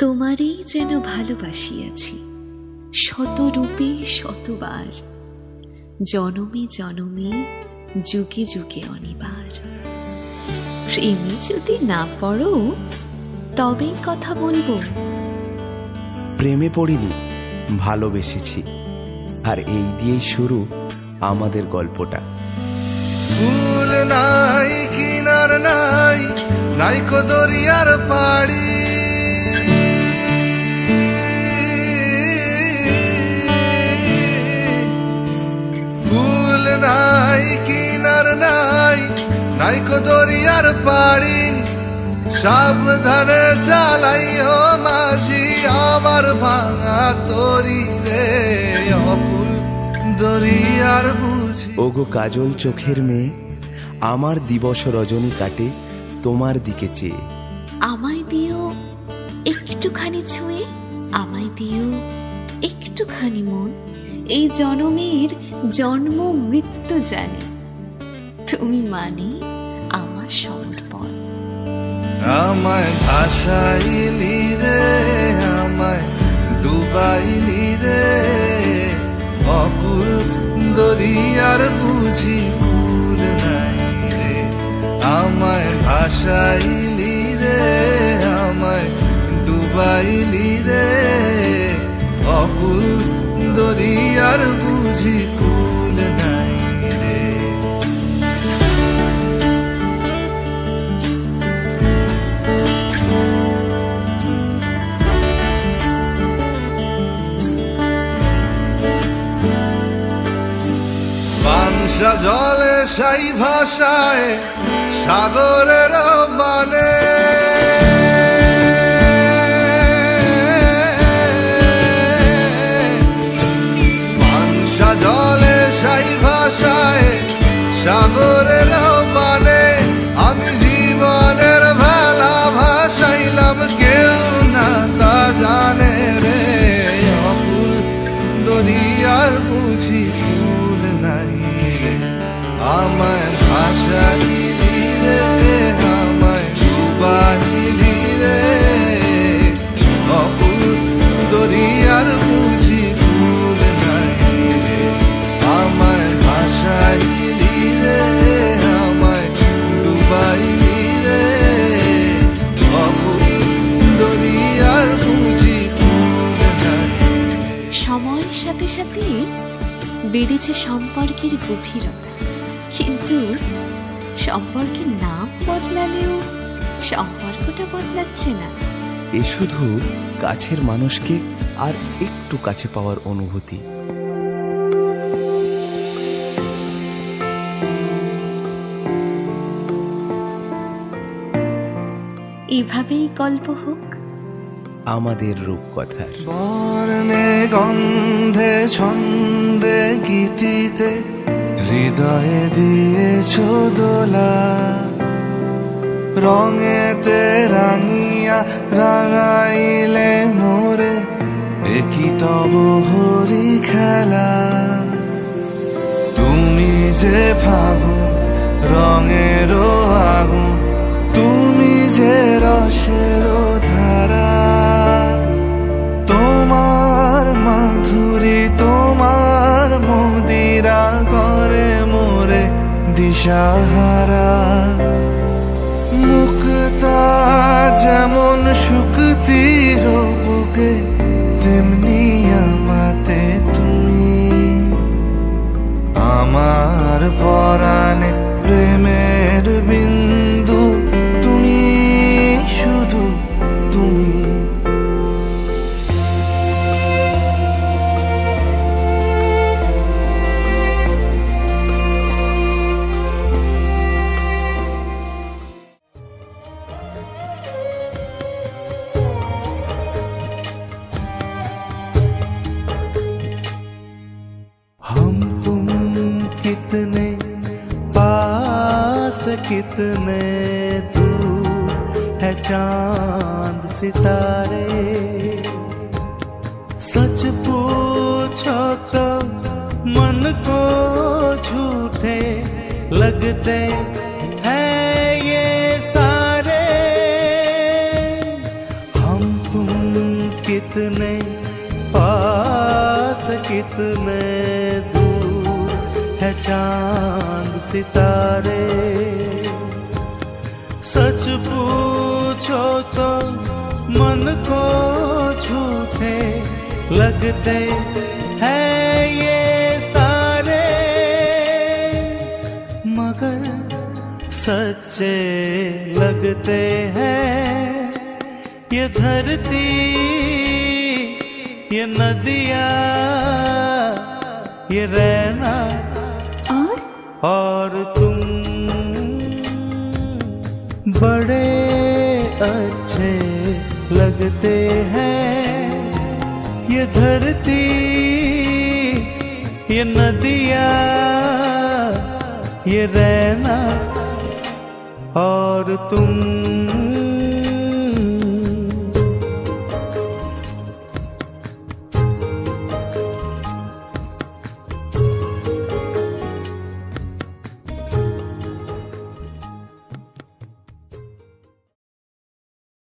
তোমারই যেন ভালোবাসিয়াছি শত রূপে শতবার, জনমে জনমে যুগে যুগে অনিবার। প্রেমে যদি না পড়ো তবেই কথা বলবো। প্রেমে পড়িনি, ভালোবেসেছি, আর এই দিয়েই শুরু আমাদের গল্পটা। ফুল নাই, কিনার নাই, নাইকো দরিয়ার পাড়ি, ফুল নাই, কিনার নাই, নাইকো দরিয়ার পাড়ি, সাবধানে চালাইও মাঝি আমার ভাঙা তরি রে, অকুল দরিয়ার বুঝি। ওগো কাজল চোখের মেয়ে, আমার দিবস রজনী কাটে তোমার দিকে চেয়ে। আমায় দিও একটুখানি ছুঁয়ে, আমায় দিও একটুখানি মন, এই জনমের জন্ম মৃত্যু জানি, তুমি মানে আমার সমর্পণ। আমায় ভাসাইলি রে, আমায় ডুবাইলি রে, অকুল দরিয়ার বুঝি কুল নাই রে। আমায় ভাসাইলি রে, আমায় ডুবাইলি রে, অকুল দরিয়ার বুঝি কুল নাই রে। পানসা জলে সাই ভাষায় সাগরের মানে, পানসা জলে সাই ভাষায় সাগরের মানে, আমি জীবনের ভেলা ভাসাইলাম, কেউ না তা জানে রে, অকুল দরিয়ার বুঝি কুল নাই রে। আমায় ভাসাইলি রে, আমায় ডুবাইলি রে, অকুল দরিয়ার বুঝি কুল নাই রে। আমায় ভাসাইলি রে, আমায় ডুবাইলি রে, অকুল দরিয়ার বুঝি কুল নাই রে। সময়ের সাথে সাথে বেড়েছে সম্পর্কের গভীরতা, কিন্তু সম্পর্কের নাম বদলালেও সম্পর্কটা বদলাচ্ছে না। এ শুধু কাছের মানুষকে আর একটু কাছে পাওয়ার অনুভূতি। এভাবেই গল্প হোক আমাদের রূপকথার। বর্ণে গন্ধে ছন্দে গীতিতে হৃদয়ে দিয়েছ দোলা, রঙেতে রাঙিয়া রাঙাইলে মোরে, একই তব হরি খেলা। তুমি যে ফাগুন রঙেরও আগুন, তুমি যে রসেরও ধারা, তোমার মাধুরী তোমার মদিরা করে মোরে দিশাহারা। মুক্তা যেমন শুকতির বুকে, তেমনি আমাতে তুমি, আমার পরাণে প্রেমের বিন্দু, তুমি শুধু তুমি। कितने पास कितने दूर है चांद सितारे, सच पूछो तो मन को झूठे लगते हैं ये सारे। हम तुम कितने पास कितने दूर है चांद सितारे। सच पूछो तो मन को झूठे लगते हैं ये सारे, मगर सच्चे लगते हैं ये धरती, ये नदियाँ, ये रहना और तुम। बड़े अच्छे लगते हैं ये धरती, ये नदियाँ, ये रहना और तुम।